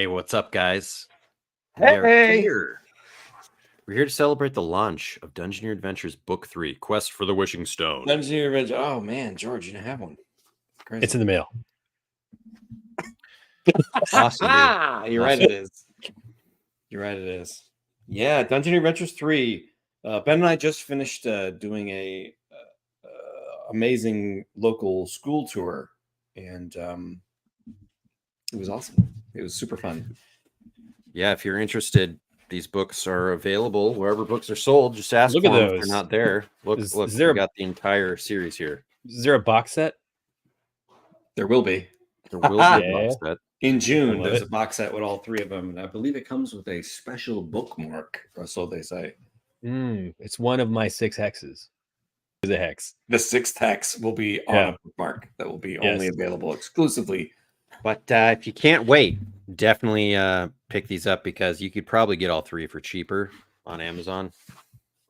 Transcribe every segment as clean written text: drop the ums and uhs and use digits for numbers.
Hey, what's up, guys? We are Hey! here. We're here to celebrate the launch of Dungeoneer Adventures Book 3, Quest for the Wishing Stone. Dungeoneer Adventures. Oh man, George, you didn't have one. Crazy. It's in the mail. Awesome, dude. You're right, it is. You're right, it is. Yeah, Dungeoneer Adventures 3. Ben and I just finished doing a amazing local school tour, and it was awesome. It was super fun. Yeah, if you're interested, these books are available wherever books are sold. Just ask Look for at them if those. they're not there. Look, Is we there got the entire series here. Is there a box set? There will be. There will be a box set. In June, love there's it. a box set with all three of them, and I believe it comes with a special bookmark, or so they say. It's one of my 6 hexes. It's a hex. The 6th hex will be on a bookmark that will be only available exclusively. But if you can't wait, definitely pick these up because you could probably get all 3 for cheaper on Amazon.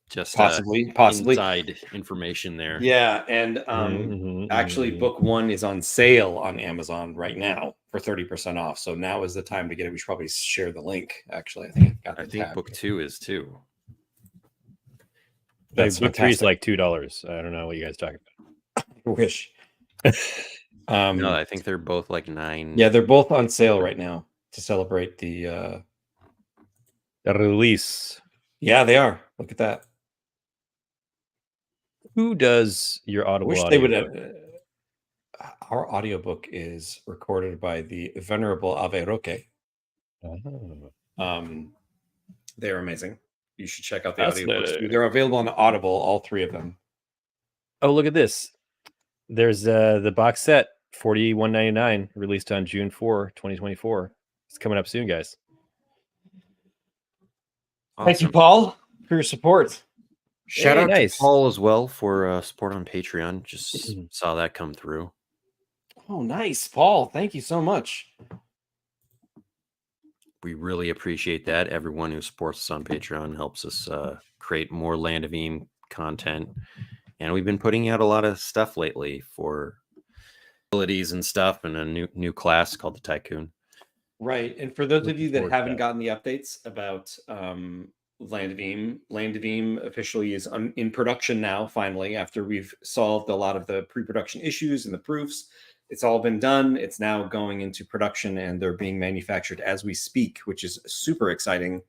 Just possibly inside information there. Yeah, and actually book 1 is on sale on Amazon right now for 30% off. So now is the time to get it. We should probably share the link. Actually, I think book 2 is too. That's book 3 is like $2. I don't know what you guys talking about. I wish. No, I think they're both like $9. Yeah, they're both on sale right now to celebrate the release. Yeah, they are. Look at that. Who does your Audible? Wish they would have. Our audiobook is recorded by the Venerable Ave Roque. They're amazing. You should check out the audiobooks. They're available on Audible, all 3 of them. Oh, look at this. There's the box set, $41.99, released on June 4, 2024. It's coming up soon, guys. Awesome. Thank you, Paul, for your support. Shout out to Paul as well for support on Patreon. Just saw that come through. Oh, nice, Paul. Thank you so much. We really appreciate that. Everyone who supports us on Patreon helps us create more Land of Eam content. And we've been putting out a lot of stuff lately for abilities and stuff, and a new class called the Tycoon. Right. And for those of you that haven't gotten the updates about Land of Eam officially is in production now, finally, after we've solved a lot of the pre-production issues and the proofs. It's all been done. It's now going into production, and they're being manufactured as we speak, which is super exciting.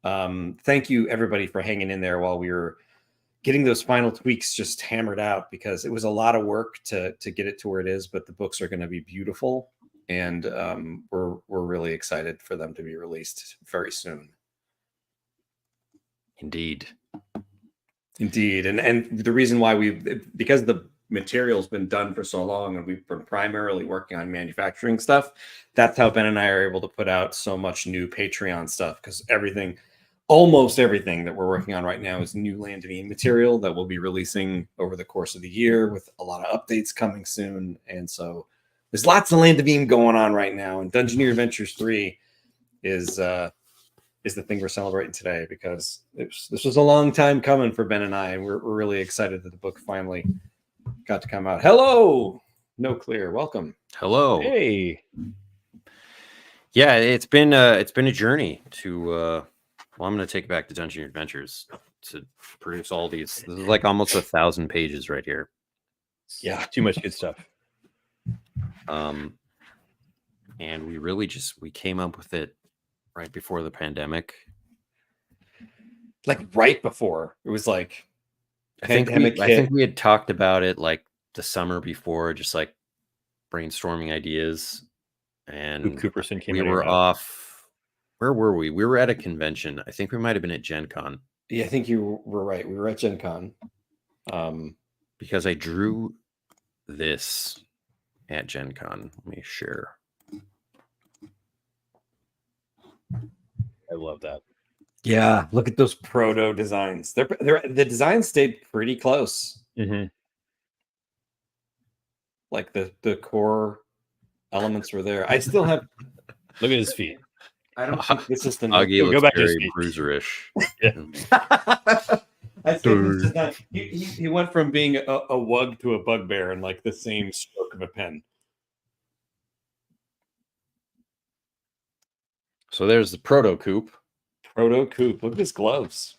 Thank you, everybody, for hanging in there while we were getting those final tweaks just hammered out, because it was a lot of work to get it to where it is, but the books are going to be beautiful, and we're really excited for them to be released very soon. Indeed. And the reason why because the material's been done for so long and we've been primarily working on manufacturing stuff, that's how Ben and I are able to put out so much new Patreon stuff, because almost everything that we're working on right now is new Land of Eam material that we'll be releasing over the course of the year, with a lot of updates coming soon. And so there's lots of Land of Eam going on right now, and Dungeoneer Adventures 3 is the thing we're celebrating today, because this was a long time coming for Ben and I, and we're really excited that the book finally got to come out. Hello, No Clear. Welcome. Hello. Hey. Yeah, it's been a journey to. Well, I'm going to take it back to Dungeoneer Adventures to produce all these. This is like almost 1,000 pages right here. Yeah, too much good stuff. And we really we came up with it right before the pandemic. Like right before. It was like I think we had talked about it like the summer before, just like brainstorming ideas. And Cooperson came we were off. Where were we? We were at a convention. I think we might have been at Gen Con. Yeah, I think you were right. We were at Gen Con. Because I drew this at Gen Con. Let me share. I love that. Yeah, look at those proto designs. The designs stayed pretty close. Mm-hmm. Like the core elements were there. I still have. Look at his feet. I don't think this is the. Go back to his feet. Bruiserish. Yeah. I think he went from being a wug to a bugbear in like the same stroke of a pen. So there's the proto coop. Proto Coop. Look at his gloves.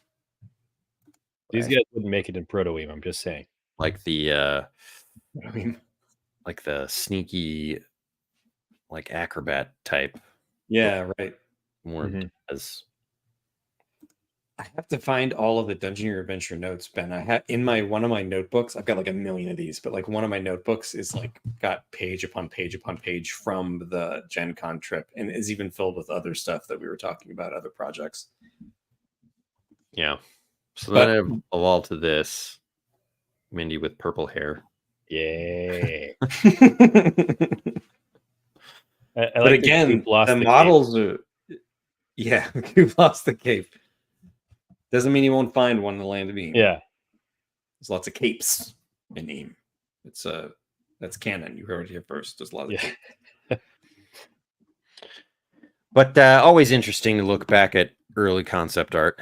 These guys wouldn't make it in Proto-Weem, I'm just saying. Like the I mean, like the sneaky like acrobat type. yeah, right. More Mhm. as I have to find all of the Dungeoneer Adventure notes, Ben. I have in my one of my notebooks. I've got like a million of these, but like one of my notebooks is like got page upon page upon page from the Gen Con trip, and is even filled with other stuff that we were talking about, other projects. yeah. So But- then I've evolved to this Mindy with purple hair. Yeah. But I like that again, Coop lost the cape. models are. Yeah, you've lost the cape. Doesn't mean you won't find one in the land of Eam. Yeah. There's lots of capes in Eam. It's that's canon. You heard it here first. There's lots of Yeah. capes. But always interesting to look back at early concept art.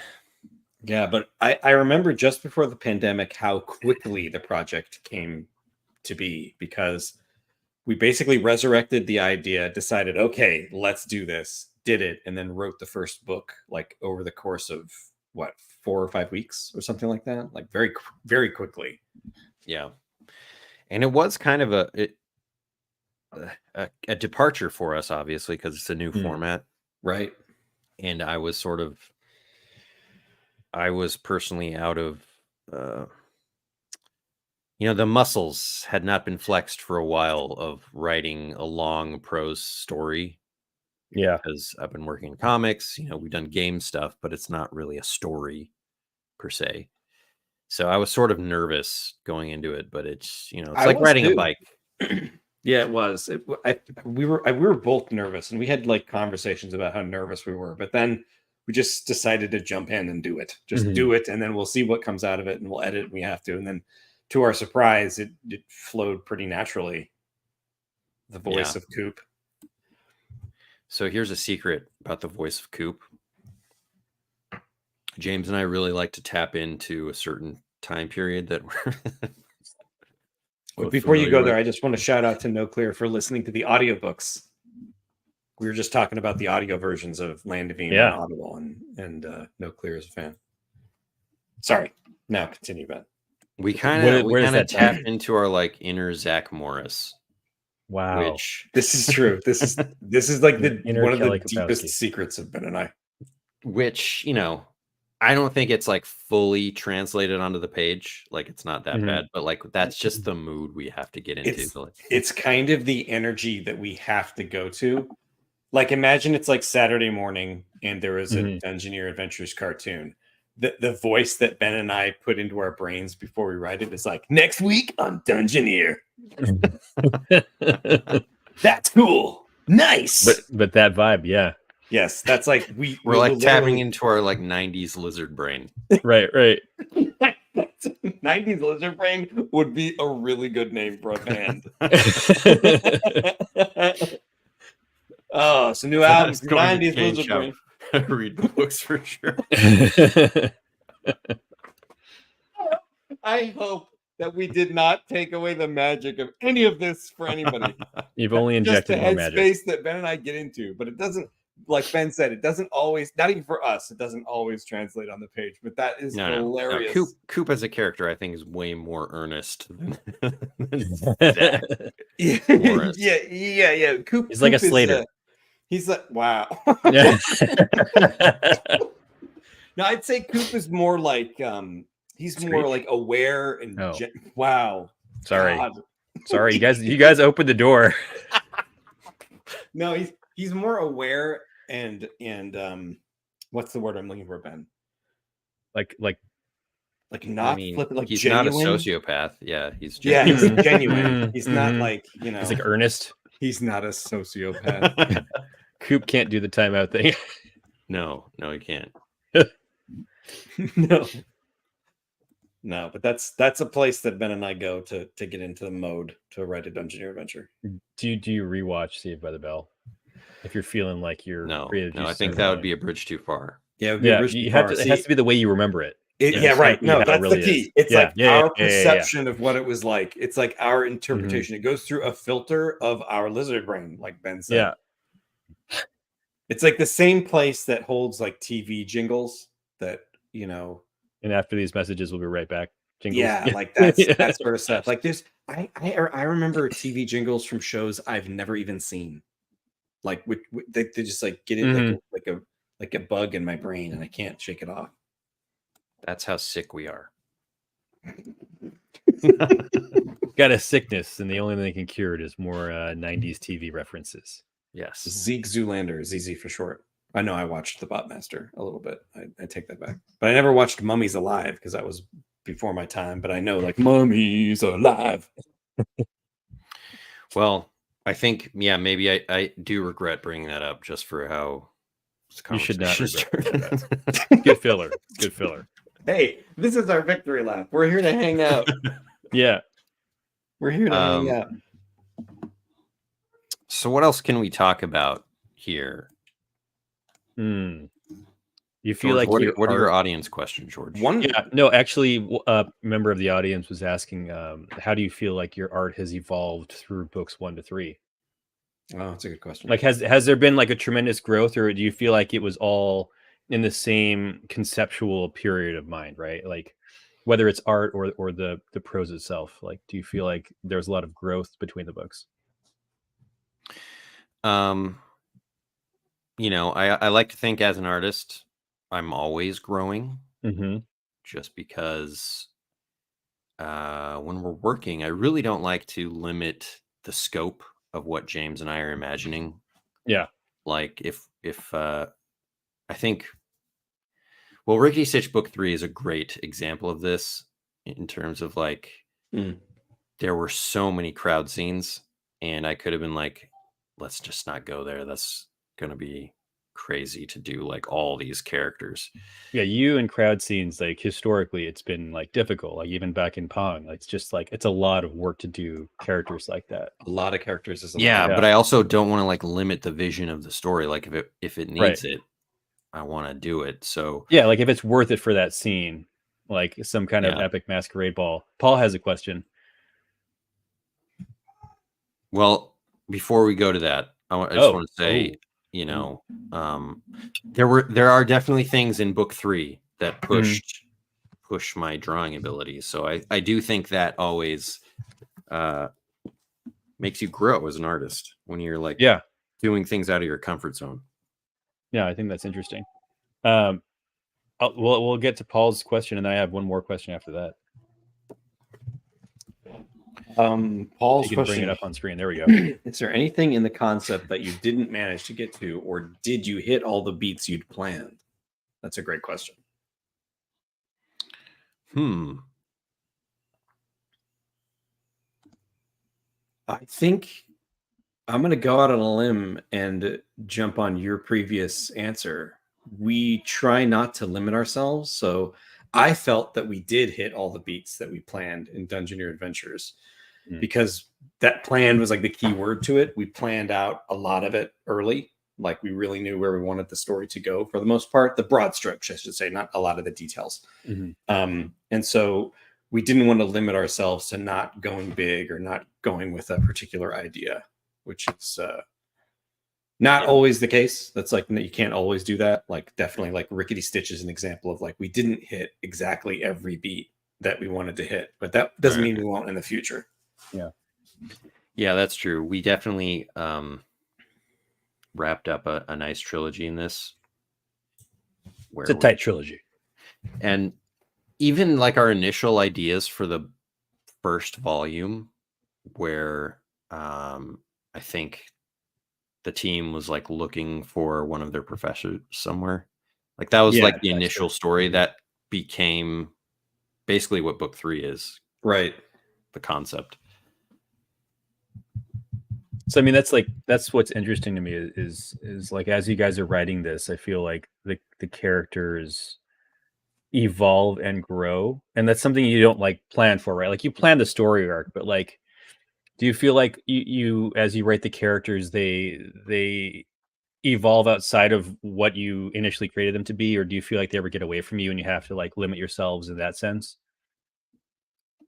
Yeah, but I remember just before the pandemic how quickly the project came to be, because we basically resurrected the idea, decided, okay, let's do this, did it, and then wrote the first book like over the course of what, 4 or 5 weeks or something like that, like very, very quickly. Yeah. And it was kind of a departure for us, obviously, because it's a new format. Right. And I was personally out of, the muscles had not been flexed for a while of writing a long prose story. Yeah. Because I've been working in comics, we've done game stuff, but it's not really a story per se. So I was sort of nervous going into it, but it's, it's I like was riding a too. bike. Yeah, it was. We were both nervous, and we had like conversations about how nervous we were, but then we just decided to jump in and do it. Just do it, and then we'll see what comes out of it, and we'll edit if we have to. And then, to our surprise, it flowed pretty naturally. The voice of Coop. So here's a secret about the voice of Coop. James and I really like to tap into a certain time period that we're Before you go there, I just want to shout out to No Clear for listening to the audiobooks. We were just talking about the audio versions of Land of Eam on Audible, and No Clear is a fan. Sorry. Now continue, Ben. We kind of tap into our like inner Zach Morris. Wow. Which this is true. This is like one of the Kelly deepest Kapowski. secrets of Ben and I. Which, I don't think it's like fully translated onto the page. Like it's not that bad, but like that's just the mood we have to get into. It's kind of the energy that we have to go to. Like imagine it's like Saturday morning and there was a Dungeoneer Adventures cartoon. The voice that Ben and I put into our brains before we write it is like, next week on Dungeoneer. That's cool. Nice. But that vibe, yeah. Yes, that's like we're like tapping into our like 90s lizard brain. Right. 90s lizard brain would be a really good name for a band. Oh, some new albums, 90s lizard brain. Read books for sure. I hope that we did not take away the magic of any of this for anybody. You've only injected more just the magic. headspace that Ben and I get into, but it doesn't. Like Ben said, it doesn't always, not even for us, it doesn't always translate on the page, but that is hilarious. No. Coop as a character, I think, is way more earnest than Zach. Yeah. He's like a Slater. He's like, wow. Yeah. No, I'd say Coop is more like, he's more like aware and, wow. Sorry. God. Sorry, you guys opened the door. No, he's more aware and what's the word I'm looking for, Ben? Like not flippant, like he's genuine. not a sociopath. Yeah, he's genuine. genuine. He's genuine. He's not like, he's like earnest. He's not a sociopath. Coop can't do the timeout thing. No, he can't. No, but that's a place that Ben and I go to get into the mode to write a Dungeoneer adventure. Do you rewatch Saved by the Bell? If you're feeling like you're no, I think that would be a bridge too far. Yeah, it has to be the way you remember it. Right. No, that's the key. It's like our perception of what it was like. It's like our interpretation. It goes through a filter of our lizard brain, like Ben said. Yeah. It's like the same place that holds like TV jingles that, you know, And after these messages, we'll be right back. Jingles. yeah, like that sort of stuff. Like there's, I remember TV jingles from shows I've never even seen. Like they just like get it like a bug in my brain, and I can't shake it off. That's how sick we are. Got a sickness, and the only thing that can cure it is more 90s TV references. Yes. Zeke Zoolander, ZZ for short. I know I watched The Botmaster a little bit. I take that back. But I never watched Mummies Alive because that was before my time. But I know like Mummies Alive. Well, I think, yeah, maybe I do regret bringing that up just for how You should not regret regret. Good filler. Good filler. Hey, this is our victory lap. We're here to hang out. Yeah. We're here to hang out. So what else can we talk about here? You feel George, like what are your audience questions, George? Yeah, no, actually, a member of the audience was asking, how do you feel like your art has evolved through books 1 to 3? Oh, that's a good question. Like, has there been like a tremendous growth, or do you feel like it was all in the same conceptual period of mind, right? Like, whether it's art or the prose itself, like, do you feel like there's a lot of growth between the books? You know, I like to think as an artist, I'm always growing, just because when we're working, I really don't like to limit the scope of what James and I are imagining. Yeah. Like if I think, well, Rickety Stitch Book 3 is a great example of this in terms of like, there were so many crowd scenes, and I could have been like, let's just not go there. That's going to be crazy to do like all these characters. Yeah, you and crowd scenes, like historically, it's been like difficult. Like even back in Pong, like, it's just like it's a lot of work to do characters like that. A lot of characters is but I also don't want to like limit the vision of the story. Like if it needs Right. it, I want to do it. So yeah, like if it's worth it for that scene, like some kind of epic masquerade ball. Paul has a question. Well, before we go to that, I just want to say, you know, there are definitely things in book 3 that push my drawing abilities. So I do think that always makes you grow as an artist when you're like doing things out of your comfort zone. Yeah, I think that's interesting. We'll get to Paul's question, and then I have one more question after that. Paul's you can question. Bring it up on screen. There we go. Is there anything in the concept that you didn't manage to get to, or did you hit all the beats you'd planned? That's a great question. I think I'm going to go out on a limb and jump on your previous answer. We try not to limit ourselves. So I felt that we did hit all the beats that we planned in Dungeoneer Adventures, because that plan was like the key word to it. We planned out a lot of it early. Like we really knew where we wanted the story to go for the most part. The broad strokes, I should say, not a lot of the details. And so we didn't want to limit ourselves to not going big or not going with a particular idea, which is not always the case. That's like, you can't always do that. Like definitely like Rickety Stitch is an example of like, we didn't hit exactly every beat that we wanted to hit, but that doesn't mean we won't in the future. Yeah, that's true. We definitely wrapped up a nice trilogy in this. It's a tight trilogy. And even like our initial ideas for the first volume, where I think the team was like looking for one of their professors somewhere. Like that was like the initial story that became basically what book 3 is. Right. The concept. So I mean, that's what's interesting to me is like, as you guys are writing this, I feel like the characters evolve and grow, and that's something you don't like plan for, right? Like you plan the story arc, but like, do you feel like you as you write the characters, they evolve outside of what you initially created them to be, or do you feel like they ever get away from you and you have to like limit yourselves in that sense?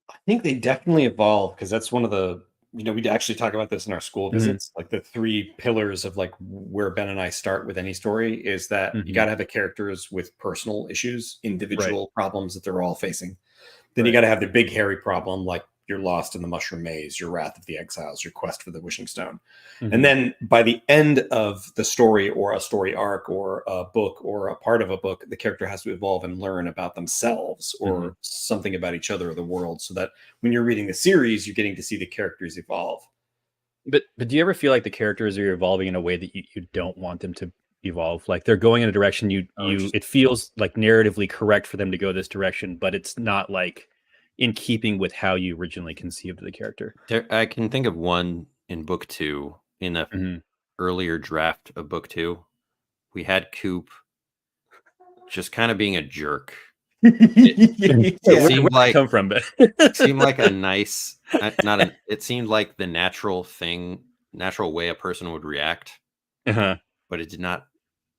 I think they definitely evolve, because that's one of the we actually talk about this in our school visits. Like the 3 pillars of like where Ben and I start with any story is that you got to have the characters with personal issues, individual problems that they're all facing. Then you got to have the big hairy problem, like you're lost in the mushroom maze, your wrath of the exiles, your quest for the wishing stone. And then by the end of the story or a story arc or a book or a part of a book, the character has to evolve and learn about themselves or something about each other or the world, so that when you're reading the series, you're getting to see the characters evolve. But do you ever feel like the characters are evolving in a way that you don't want them to evolve? Like they're going in a direction it feels like narratively correct for them to go this direction, but it's not like in keeping with how you originally conceived the character. I can think of one in book 2, in the earlier draft of book 2. We had Coop just kind of being a jerk. It seemed like come from, but it seemed like a nice, it seemed like the natural way a person would react, but it did not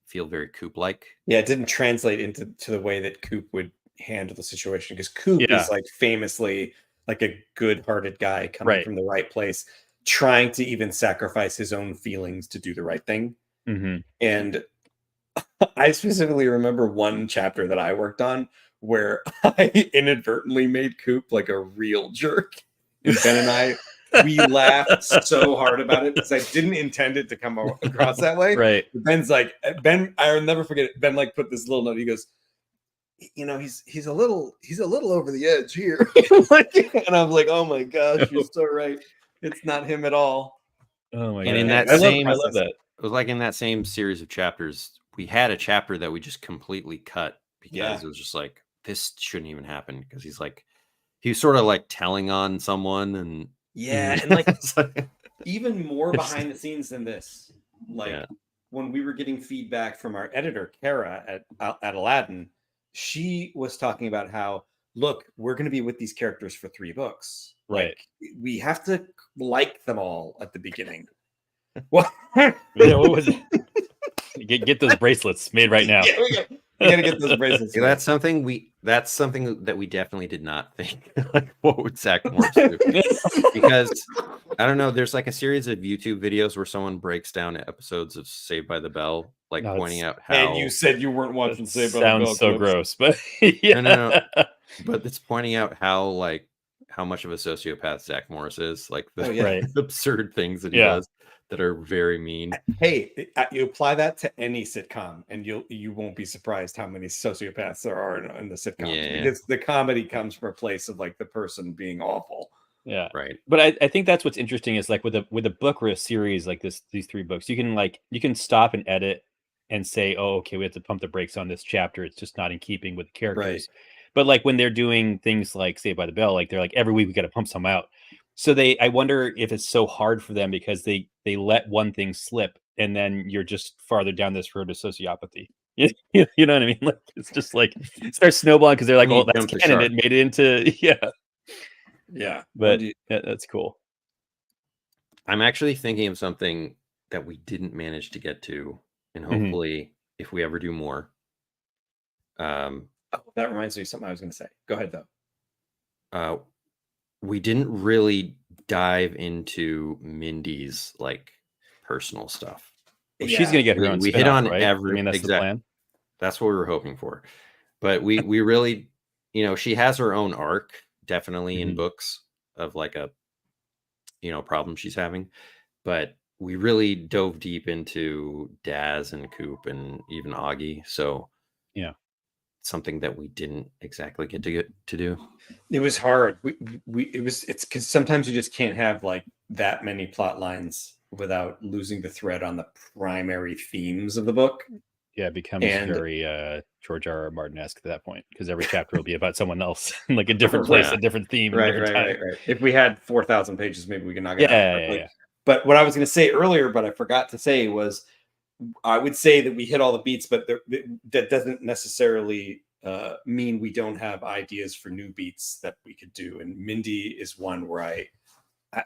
feel very Coop-like. Yeah, it didn't translate into the way that Coop would handle the situation, because Coop is like famously like a good-hearted guy coming from the right place, trying to even sacrifice his own feelings to do the right thing. And I specifically remember one chapter that I worked on where I inadvertently made Coop like a real jerk. And Ben and we laughed so hard about it because I didn't intend it to come across that way. Right. Ben's like, I'll never forget it. Ben like put this little note. He goes, he's a little over the edge here. And I'm like, oh my gosh, you're so right. It's not him at all. Oh my god. And in that I love that. It was like in that same series of chapters, we had a chapter that we just completely cut because it was just like, this shouldn't even happen, because he was sort of like telling on someone, and and like even more behind the scenes than this. Like when we were getting feedback from our editor, Kara at Aladdin, she was talking about how, look, we're going to be with these characters for 3 books. Right. Like, we have to like them all at the beginning. What? What was it? Get those bracelets made right now. We gotta get those bracelets. That's something that we definitely did not think. Like, what would Zach Morris do? Because I don't know. There's like a series of YouTube videos where someone breaks down episodes of Saved by the Bell, like pointing out how. And you said you weren't watching Saved by the Bell. Sounds so gross, but no. But it's pointing out how much of a sociopath Zach Morris is. Like the absurd things that he does that are very mean. Hey, you apply that to any sitcom, and you won't be surprised how many sociopaths there are in the sitcoms. Because the comedy comes from a place of like the person being awful. Yeah, right. But I think that's what's interesting is like with a book or a series like these 3 books, you can stop and edit and say, oh, okay, we have to pump the brakes on this chapter. It's just not in keeping with the characters. Right. But like when they're doing things like Saved by the Bell, like they're like every week we got to pump some out. So I wonder if it's so hard for them because they let one thing slip and then you're just farther down this road to sociopathy. You know what I mean? Like it's just like it starts snowballing because they're like, oh, that's canon. It made it into yeah. But that's cool. I'm actually thinking of something that we didn't manage to get to, and hopefully, if we ever do more. That reminds me of something I was going to say. Go ahead, though. We didn't really dive into Mindy's like personal stuff. Well, she's going to get her own. We hit on right? every. I mean, that's the plan. That's what we were hoping for, but we really, she has her own arc definitely in books of like a, problem she's having, but we really dove deep into Daz and Coop and even Augie. So something that we didn't exactly get to do. It was hard. It's because sometimes you just can't have like that many plot lines without losing the thread on the primary themes of the book. Yeah, it becomes very George R.R. Martin-esque at that point because every chapter will be about someone else, like a different place, a different theme, right. If we had 4,000 pages, maybe we could knock it out. Yeah. But what I was going to say earlier, but I forgot to say was, I would say that we hit all the beats, but that doesn't necessarily mean we don't have ideas for new beats that we could do. And Mindy is one where I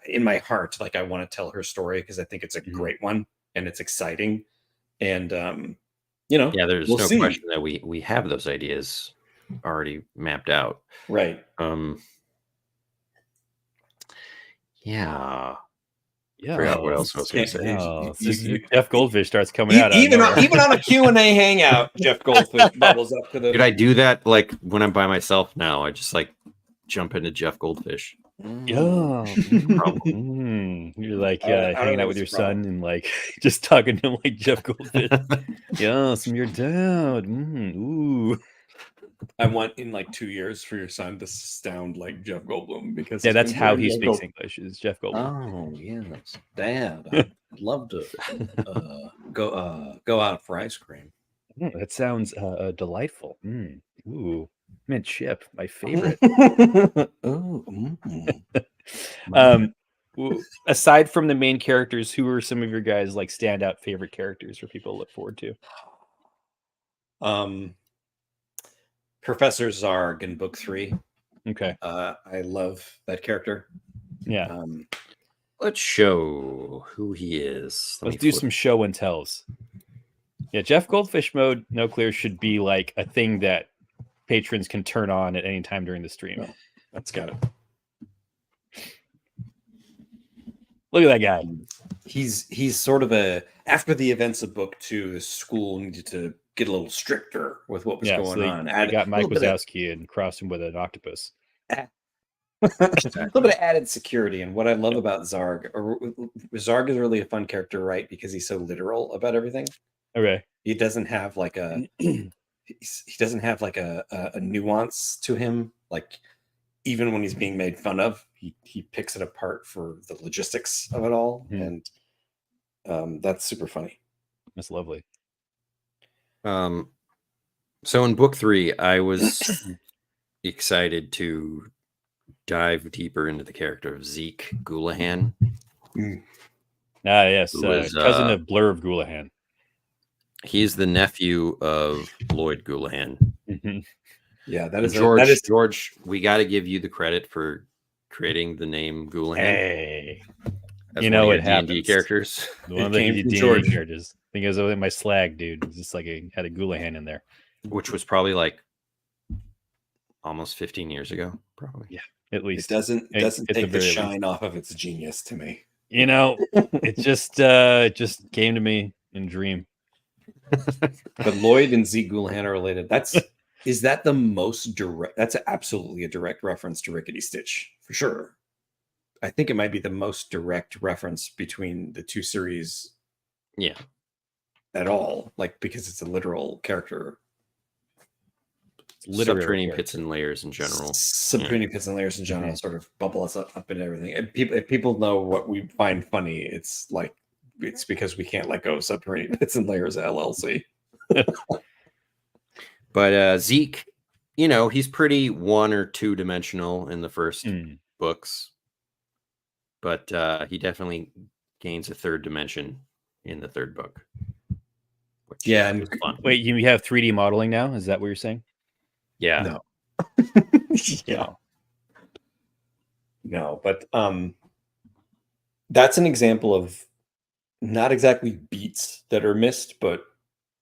in my heart, like I want to tell her story because I think it's a great one and it's exciting. And there's no question that we have those ideas already mapped out. Right. Yeah. Yeah. Forgot what else I was going to say. Yeah. You- Jeff Goldfish starts coming out. Even on a Q&A hangout, Jeff Goldfish bubbles up to the. Could I do that like when I'm by myself now? I just like jump into Jeff Goldfish. Yeah. You're like I don't hanging know out with your what's the problem. son and like just talking to him like Jeff Goldfish. Yes, I'm your dad. Ooh. I want in like 2 years for your son to sound like Jeff Goldblum because Yeah, he's that's been how doing he Jeff speaks Goldblum. English. Is Jeff Goldblum. Oh yes, Dad. I'd love to go out for ice cream. That sounds delightful. Ooh, mint chip, my favorite. Oh, Aside from the main characters, who are some of your guys like standout favorite characters for people to look forward to? Professor Zarg in book 3. Okay, I love that character. yeah, Let's show who he is. let's do some show and tells. Yeah, Jeff Goldfish mode, no clear should be like a thing that patrons can turn on at any time during the stream. That's got it. Look at that guy. He's sort of after the events of book 2, the school needed to get a little stricter with what was Yeah, going so on. they got Mike a little bit of- Wazowski and crossed him with an octopus. a little bit of added security. And what I love about Zarg is really a fun character, right? Because he's so literal about everything. Okay. He doesn't have like a nuance to him. Like even when he's being made fun of, he picks it apart for the logistics of it all. And that's super funny. That's lovely. So in book 3, I was excited to dive deeper into the character of Zeke Goulahan. Yes, Who was, cousin of Blur of Goulahan. He's the nephew of Lloyd Goulahan. Yeah, that is George. We got to give you the credit for creating the name Goulahan. Hey, As you know one it of your D&D happens. characters. One of the came from D&D George. characters. I think it was my slag dude. It's just like had a Goulahan in there. Which was probably like almost 15 years ago, probably. Yeah, at It least. doesn't At the take the very shine off of its genius to me. You know, it just came to me in dream. But Lloyd and Zeke Goulahan are related. Is that the most direct? That's absolutely a direct reference to Rickety Stitch for sure. I think it might be the most direct reference between the two series Yeah. at all, like because it's a literal character. Literary Subterranean character. pits and layers in general. Subterranean pits and layers in general sort of bubble us up into everything. And if people know what we find funny, it's because we can't let go of Subterranean Pits and Layers LLC. But Zeke, he's pretty 1 or 2 dimensional in the first books. But he definitely gains a 3rd dimension in the 3rd book. Which Yeah, is fun. Wait, you have 3D modeling now? Is that what you're saying? Yeah. No. Yeah. No, but that's an example of not exactly beats that are missed, but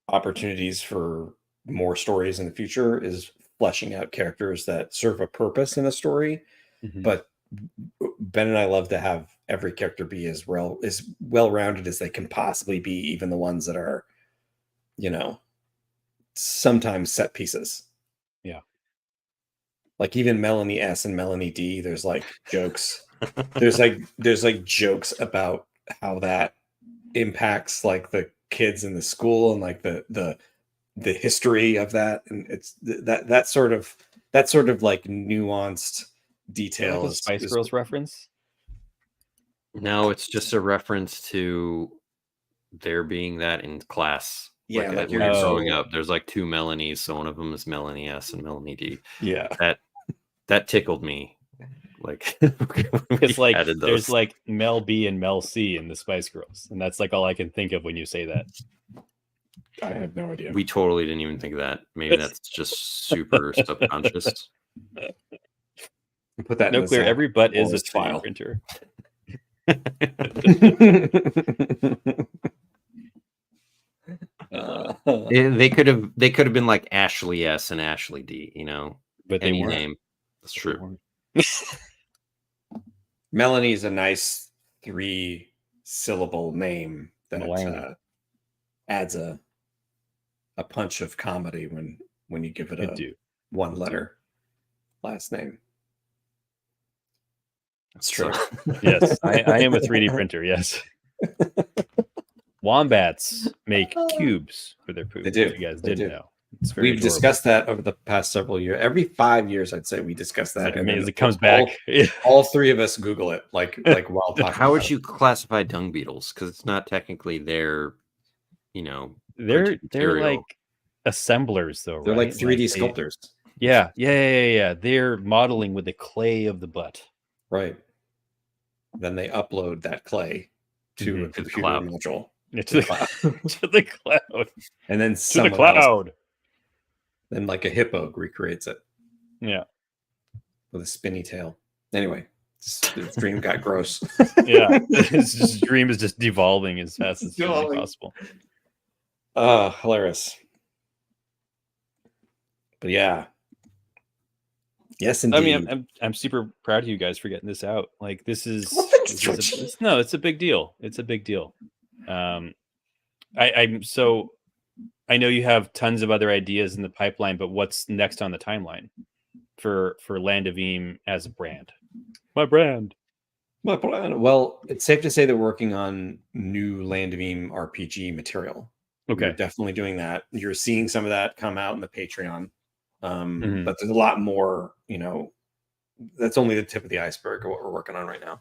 opportunities for more stories in the future is fleshing out characters that serve a purpose in a story. But Ben and I love to have every character be as well-rounded as they can possibly be, even the ones that are, sometimes set pieces. Yeah. Like even Melanie S and Melanie D, there's like jokes. there's like jokes about how that impacts like the kids in the school and like the history of that, and it's that sort of like nuanced detail. Like a Spice Girls reference? No, it's just a reference to there being that in class. Yeah, like when you're growing up, there's like 2 Melanies, so one of them is Melanie S and Melanie D. Yeah, that tickled me. Like it's like there's like Mel B and Mel C in the Spice Girls, and that's like all I can think of when you say that. I have no idea. We totally didn't even think of that. Maybe that's just super subconscious. Put that No in clear. Every butt is a 3D file. printer. They could have been like Ashley S and Ashley D, But they any weren't. name. That's true. Melanie is a nice 3-syllable name that Melanie. adds a punch of comedy when you give it Could a do. 1-letter last name. That's true. Yes, I am a 3D printer. Yes. Wombats make cubes for their poop. They do. If you guys They didn't do. know. It's very We've adorable. discussed that over the past several years. Every 5 years, I'd say we discuss that. Like, and then it comes back. All 3 of us Google it, like while talking. How would about you classify dung beetles? Because it's not technically their, They're material. like assemblers, though. They're right? like 3D they- sculptors, Yeah. They're modeling with the clay of the butt. right? Then they upload that clay to a Mhm. To the computer cloud. module, To to the cloud. and then To the someone else, cloud. then like a hippo recreates it Yeah. with a spinny tail. Anyway, the dream got gross. Yeah. His dream is just devolving as fast as humanly Devolving. possible. Hilarious. But yeah. Yes, I indeed. mean, I'm super proud of you guys for getting this out. Like, this is, Well, thanks, this George. is it's a big deal. It's a big deal. I'm so, I know you have tons of other ideas in the pipeline, but what's next on the timeline for Land of Eam as a brand? My brand. Well, it's safe to say they're working on new Land of Eam RPG material. We're Okay. definitely doing that. You're seeing some of that come out in the Patreon. Mhm. But there's a lot more, that's only the tip of the iceberg of what we're working on right now.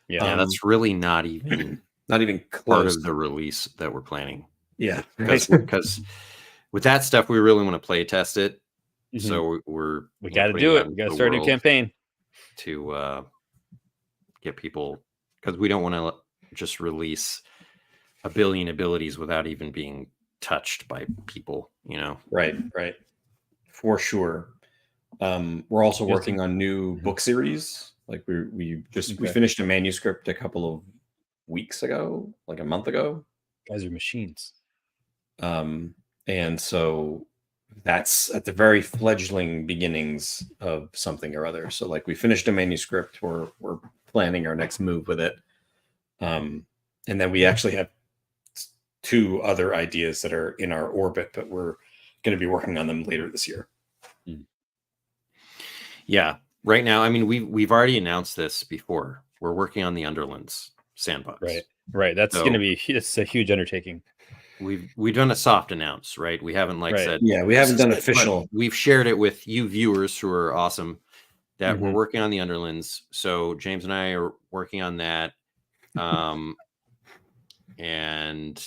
Yeah. That's really not even Not even part close. of the release that we're planning. Yeah. Because with that stuff, we really want to play test it. Mhm. So we got to do it. We got to start a new campaign. to get people, because we don't want to just release a billion abilities without even being touched by people, Right. For sure. We're also working on new book series. Like we Okay. finished a manuscript a couple of weeks ago, like a month ago. Guys are machines. And so that's at the very fledgling beginnings of something or other. So like we finished a manuscript, we're planning our next move with it. And then we actually have 2 other ideas that are in our orbit, but we're going to be working on them later this year. Yeah. Right now, I mean, we've already announced this before. We're working on the Underlands sandbox. Right. That's So- going to be, it's a huge undertaking. We've done a soft announce, right? We haven't Right. said Yeah, we haven't this is done it, but official. We've shared it with you viewers who are awesome that we're Mhm. working on the Underlands. So James and I are working on that. And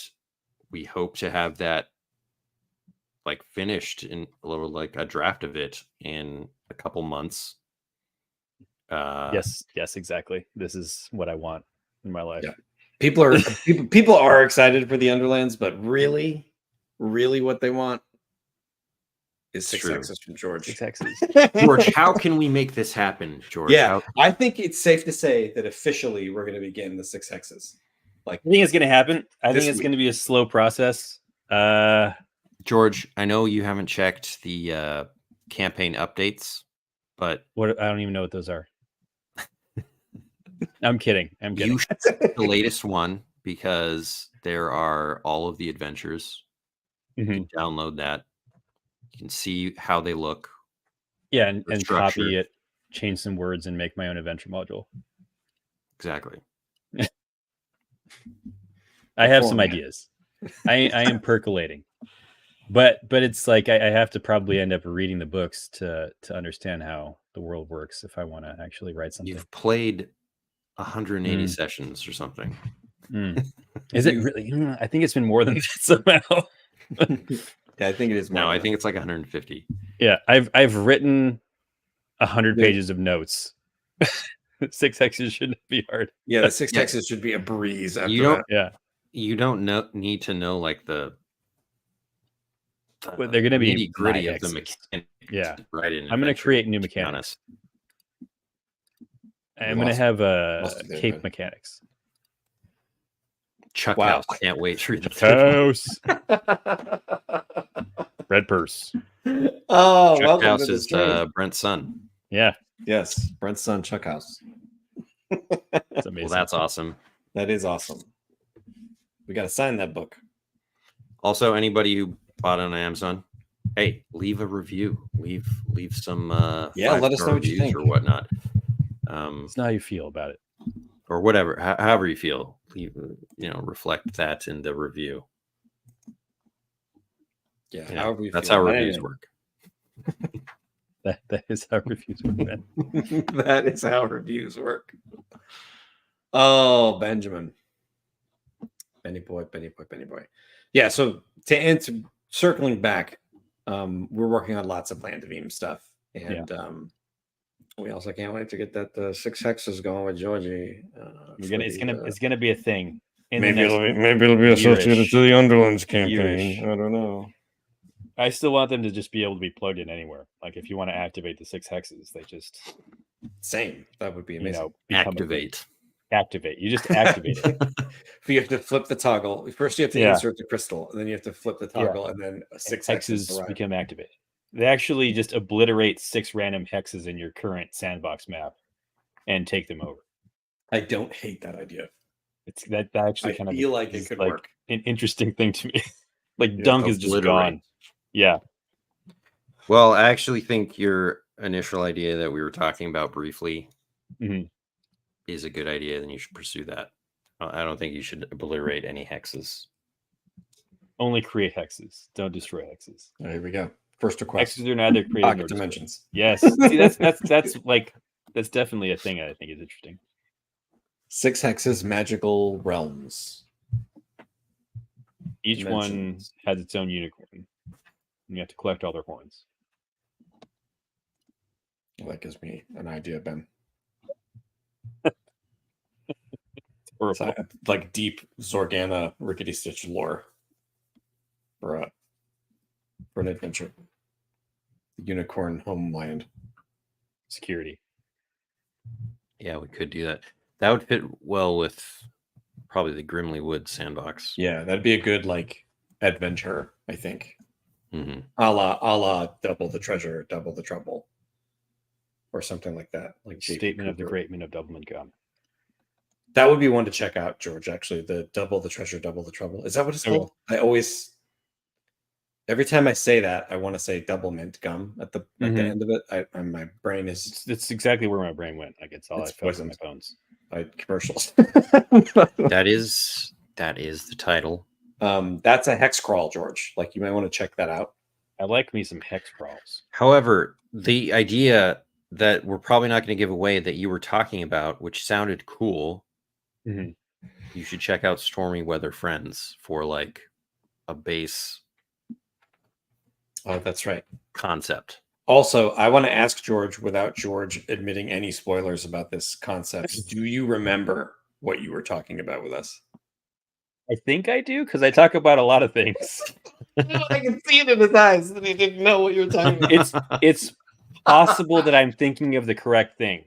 we hope to have that like finished in a little, like a draft of it in a couple months. Yes, exactly. This is what I want in my life. Yeah. People are excited for the Underlands, but really what they want is 6 True. X's from George. 6 X's. George, how can we make this happen, George? Yeah, How- I think it's safe to say that officially we're going to begin the 6 X's. I think it's going to happen. I This think it's week. going to be a slow process. George, I know you haven't checked the campaign updates, but What I don't even know what those are. I'm kidding. you should check the latest one because there are all of the adventures. You can download that. You can see how they look. Yeah, the and structure. copy it, change some words, and make my own adventure module. Exactly. I have some Beforehand. ideas. I am percolating, but it's like I have to probably end up reading the books to understand how the world works if I want to actually write something. You've played 180 Mm. sessions or something. Is it really? I think it's been more than that somehow. Yeah, I think it is. No, more I than think it's like 150. Yeah, I've written 100 Yeah. pages of notes. 6 X's shouldn't be hard. that. Yeah, the 6 Yeah. X's should be a breeze. After You don't- that. Yeah, You don't need to know like the but they're going to be nitty gritty my of the X's. mechanics. Yeah. Right. In I'm going to adventure, create new to be mechanics. honest. I'm going to Lost- have lost it there, cape man. mechanics. Chuck Wow. House. Can't wait to read the third one. House. Red purse. Oh, Chuck welcome House to the is stream. Brent's son. Yeah. Yes, Brent's son, Chuck House. It's amazing. Well, that's awesome. That is awesome. We got to sign that book. Also, anybody who bought on Amazon, hey, leave a review. Leave some Yeah, let us 5-star know what you reviews think. or whatnot. It's not how you feel about it. Or whatever, however you feel. Leave, reflect that in the review. Yeah, You know, however you that's feel. how But reviews anyway. work. That is how reviews work, Ben. That is how reviews work. Oh, Benjamin. Benny boy, Benny boy, Benny boy. Yeah, so to answer, circling back, we're working on lots of Land of Eam stuff. And we also can't wait to get that 6 hexes going with Georgie. It's gonna be a thing. Maybe it'll be associated to the Underlands campaign. Yearish. I don't know. I still want them to just be able to be plugged in anywhere. Like if you want to activate the 6 hexes, they just Same. That would be amazing. become Activate. activate. You just activate it. But you have to flip the toggle. First, you have to insert the crystal, and then you have to flip the toggle, and then 6 hexes Hexes arrive. become activated. They actually just obliterate 6 random hexes in your current sandbox map and take them over. I don't hate that idea. It's that actually I kind of feel like it could work. an interesting thing to me. Like Yeah, Dunk is just obliterate. gone. Yeah. Well, I actually think your initial idea that we were talking about briefly Mhm. is a good idea. Then you should pursue that. I don't think you should obliterate any hexes. Only create hexes. Don't destroy hexes. There we go. First request. Hexes are neither created Pocket nor destroyed. dimensions. Yes. See, that's definitely a thing I think is interesting. 6 hexes, magical realms. Each one Dimensions. has its own unicorn. You have to collect all their horns. Well, that gives me an idea, Ben. Or It's like deep Zorgana Rickety Stitch lore for an adventure. Unicorn homeland. security. Yeah, we could do that. That would fit well with probably the Grimly Wood sandbox. Yeah, that'd be a good like adventure, I think. Hmm. A la double the treasure, double the trouble. Or something like that. Like J.P. Statement of the Cooper. Great Men of Dublin Gum. That would be one to check out, George, actually. The double the treasure, double the trouble. Is that what it's Okay. called? I always every time I say that, I want to say double mint gum at the end of it. My brain is It's exactly where my brain went. Like it's all It's I felt in my poisoned. bones. by commercials. That is the title. That's a hex crawl, George. Like you might want to check that out. I like me some hex crawls. However, the idea that we're probably not going to give away that you were talking about, which sounded cool, Mhm. you should check out Stormy Weather Friends for like a base Oh, that's right. concept. Also, I want to ask George, without George admitting any spoilers about this concept, do you remember what you were talking about with us? I think I do because I talk about a lot of things. I can see it in his eyes that he didn't know what you were talking about. It's possible that I'm thinking of the correct thing.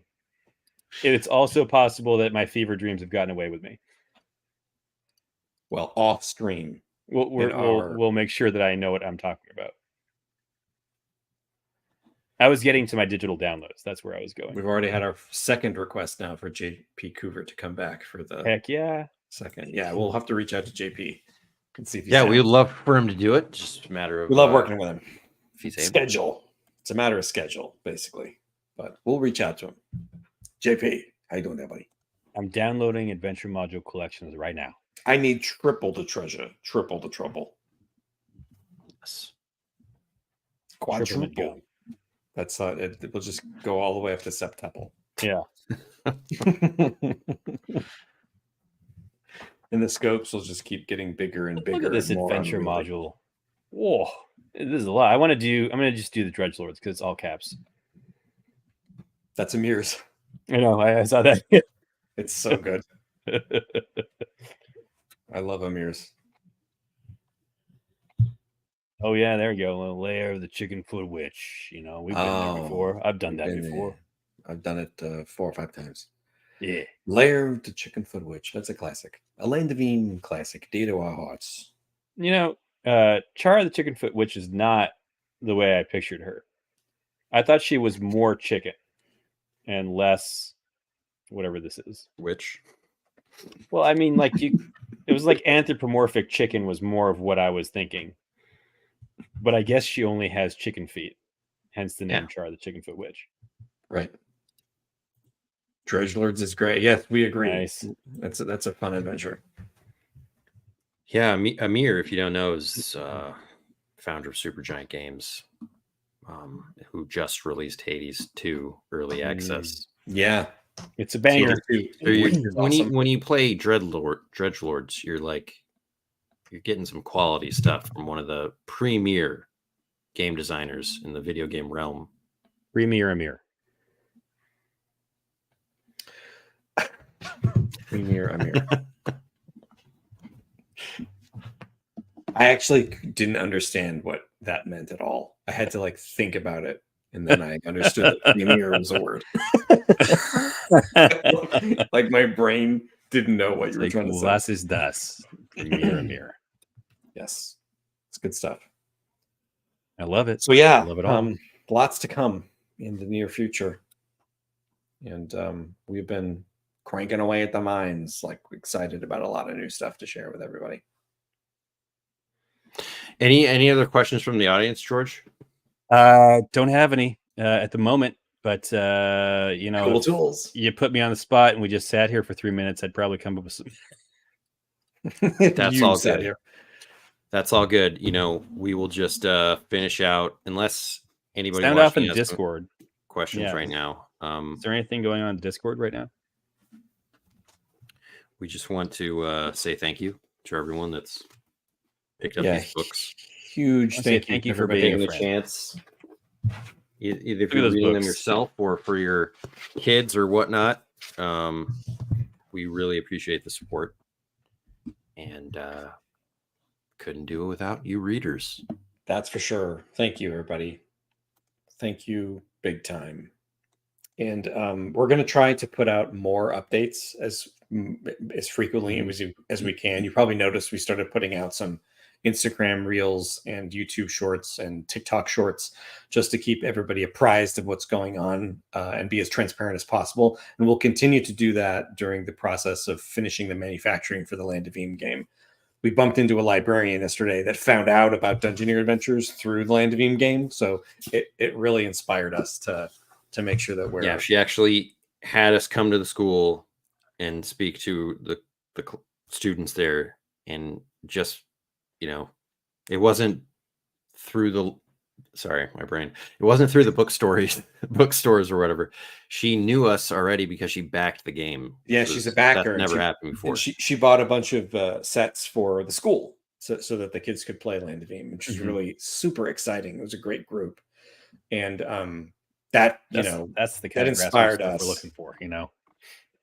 It's also possible that my fever dreams have gotten away with me. Well, off stream. We'll make sure that I know what I'm talking about. I was getting to my digital downloads. That's where I was going. We've already had our second request now for JP Coover to come back for the Heck yeah. second. Yeah, we'll have to reach out to JP and see if he's Yeah, down. we would love for him to do it. Just a matter of We love working with him. if he's able. Schedule. It's a matter of schedule, basically. But we'll reach out to him. JP, how you doing there, buddy? I'm downloading adventure module collections right now. I need triple the treasure, triple the trouble. Yes. Triplement Quadruple. gum. That's it will just go all the way up to septuple. Yeah. And the scopes will just keep getting bigger and bigger. Look at this and more adventure unwieldy. module. Whoa. This is a lot. I'm gonna just do the Dredge Lords because it's all caps. That's Amir's. I know, I saw that. It's so good. I love Amir's. Oh yeah, there we go. A lair of the chicken foot witch. You know, we've been there before. I've done that Been there. before. I've done it 4 or 5 times. Yeah. Lair of the Chicken Foot Witch. That's a classic. A Land of Eam classic. Dear to our hearts. You know, Chara the chicken foot witch is not the way I pictured her. I thought she was more chicken and less whatever this is. Which Well, I mean, like it was like anthropomorphic chicken was more of what I was thinking. But I guess she only has chicken feet, hence the name Yeah. Char, the Chicken Foot Witch. Right. Dredgelords is great. Yes, we agree. Nice. That's a fun adventure. Yeah, Amir, if you don't know, is founder of Supergiant Games, who just released Hades 2 early access. Yeah. It's a banger. So when you play Dredgelords, you're getting some quality stuff from one of the premier game designers in the video game realm. Premier Amir. Amir. I actually didn't understand what that meant at all. I had to like think about it, and then I understood that Amir was a word. Like my brain didn't know what you were trying to say. Was ist das? Premier Amir. Yes, it's good stuff. I love it. So yeah, I love it all. Lots to come in the near future, and we've been cranking away at the mines, like excited about a lot of new stuff to share with everybody. Any other questions from the audience, George? Don't have any at the moment, but Cool if tools. you put me on the spot and we just sat here for 3 minutes, I'd probably come up with some. That's all good. Here. That's all good. We will just finish out unless anybody sound off in Discord questions right now. Is there anything going on in Discord right now? We just want to say thank you to everyone that's picked up these books. Huge thank you for taking a chance. Either if you're reading them yourself or for your kids or whatnot. We really appreciate the support, and couldn't do it without you readers. That's for sure. Thank you, everybody. Thank you big time. And we're going to try to put out more updates as frequently as we can. You probably noticed we started putting out some Instagram reels and YouTube shorts and TikTok shorts just to keep everybody apprised of what's going on and be as transparent as possible. And we'll continue to do that during the process of finishing the manufacturing for the Land of Eam game. We bumped into a librarian yesterday that found out about Dungeoneer Adventures through the Land of Eam game. So it really inspired us to make sure that we're... Yeah, she actually had us come to the school and speak to the students there, and just, it wasn't through the... Sorry, my brain. It wasn't through the bookstores or whatever. She knew us already because she backed the game. Yeah, she's a backer. That never happened before. She bought a bunch of sets for the school so that the kids could play Land of Eam, which is really super exciting. It was a great group. And that's the kind of inspired us. We're looking for,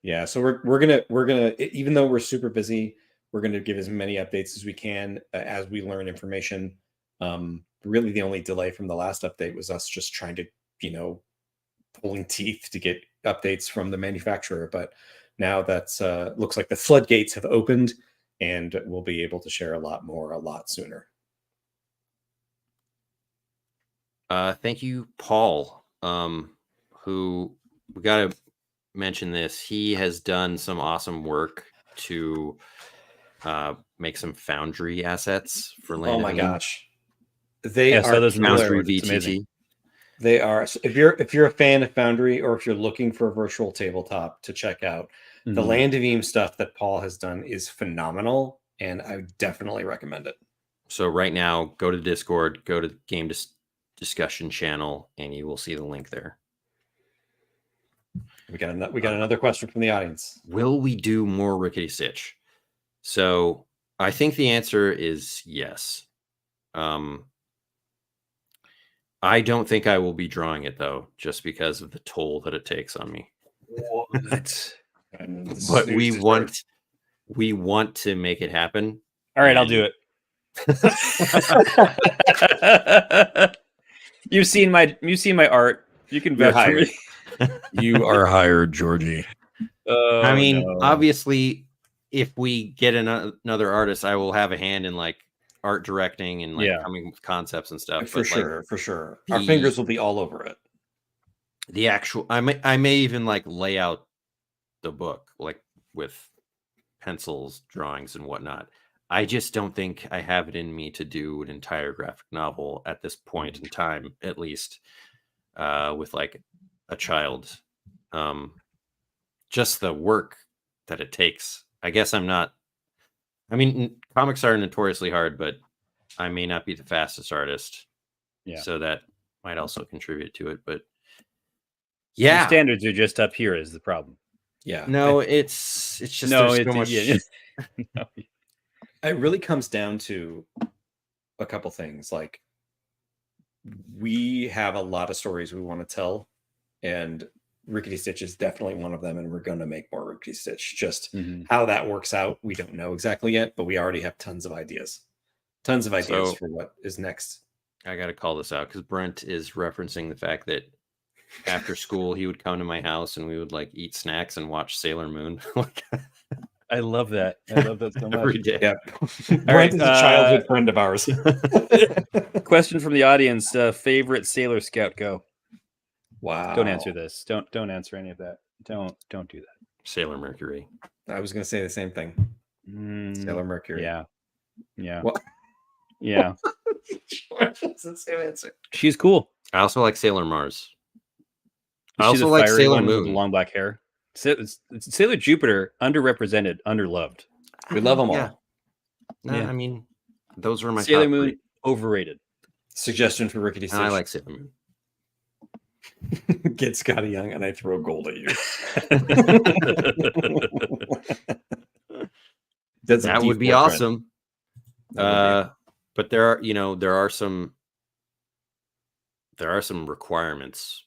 Yeah, so we're gonna even though we're super busy, we're gonna give as many updates as we can as we learn information. Really, the only delay from the last update was us just trying to, pulling teeth to get updates from the manufacturer. But now that's looks like the floodgates have opened, and we'll be able to share a lot more a lot sooner. Thank you, Paul. Who, we got to mention this. He has done some awesome work to make some Foundry assets for Land. Oh my gosh. They are those Foundry VTT. They are. If you're a fan of Foundry, or if you're looking for a virtual tabletop to check out, the Land of Eam stuff that Paul has done is phenomenal, and I definitely recommend it. So right now, go to Discord, go to Game Discussion channel, and you will see the link there. We got another question from the audience. Will we do more Rickety Stitch? So I think the answer is yes. I don't think I will be drawing it, though, just because of the toll that it takes on me. What? But we want to make it happen. All right, I'll do it. You've seen my art. You can vouch for me. You are hired, Georgie. I mean, obviously, if we get another artist, I will have a hand in like art directing and like coming with concepts and stuff. For sure. Our fingers will be all over it. The actual, I may even like lay out the book, like with pencils, drawings, and whatnot. I just don't think I have it in me to do an entire graphic novel at this point in time, at least, with like a child. Just the work that it takes. I guess I'm not. I mean, comics are notoriously hard, but I may not be the fastest artist. Yeah. So that might also contribute to it. But Your yeah, standards are just up here is the problem. Yeah. no, it's just No, there's it's so much. yeah. No. It really comes down to a couple things. Like, we have a lot of stories we want to tell, and Rickety Stitch is definitely one of them, and we're going to make more Rickety Stitch. Just Mhm. how that works out, we don't know exactly yet, but we already have tons of ideas So- for what is next. I got to call this out because Brent is referencing the fact that after school he would come to my house and we would like eat snacks and watch Sailor Moon like I love that. I love that so much. every day. Yeah. right, Brent is a childhood friend of ours. Question from the audience: favorite Sailor Scout? Go. Wow. Don't answer this. Don't answer any of that. Don't do that. Sailor Mercury. I was going to say the same thing. Mm, Sailor Mercury. Yeah. What? Yeah. That's the same answer. She's cool. I also like Sailor Mars. I Is she also the like fiery Sailor one with the Moon. long black hair. Sailor Jupiter, underrepresented, underloved. We love them all. Yeah. No, Yeah. I mean, those were my Sailor top Moon, three. overrated. Suggestion for Rickety Stitch. And I like Sailor Moon. Get Scotty Young and I throw gold at you. That's a That would be D4 trend. awesome. That would But there are some requirements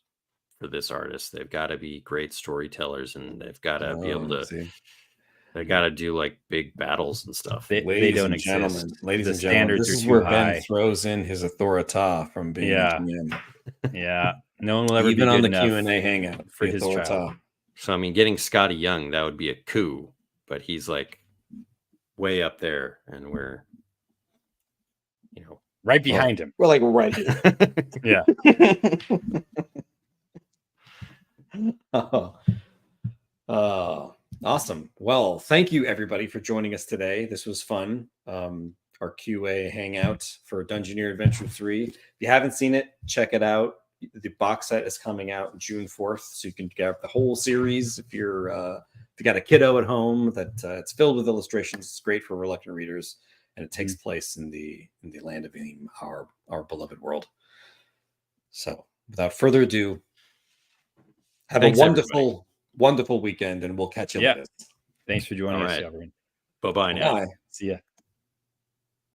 for this artist. They've got to be great storytellers, and they've got to be able to. see. They got to do like big battles and stuff. They Ladies don't and exist. gentlemen, ladies The and gentlemen, standards this are is too where high. Ben throws in his authorita from being Yeah. GM. Yeah. No one will ever Even be on good the enough Q&A hangout for the his authorita. child. So I mean, getting Scotty Young, that would be a coup. But he's like way up there, and we're right behind him. We're like right here. Yeah. Awesome. Well, thank you everybody for joining us today. This was fun. Our QA hangout for Dungeoneer Adventure 3. If you haven't seen it, check it out. The box set is coming out June 4th, so you can get the whole series. If you got a kiddo at home, that it's filled with illustrations. It's great for reluctant readers, and it takes place in the land of Eam, our beloved world. So, without further ado, have Thanks, a wonderful weekend, and we'll catch you Yeah. later. Thanks for joining All us, right. Alvin. Bye-bye now. Bye. See ya.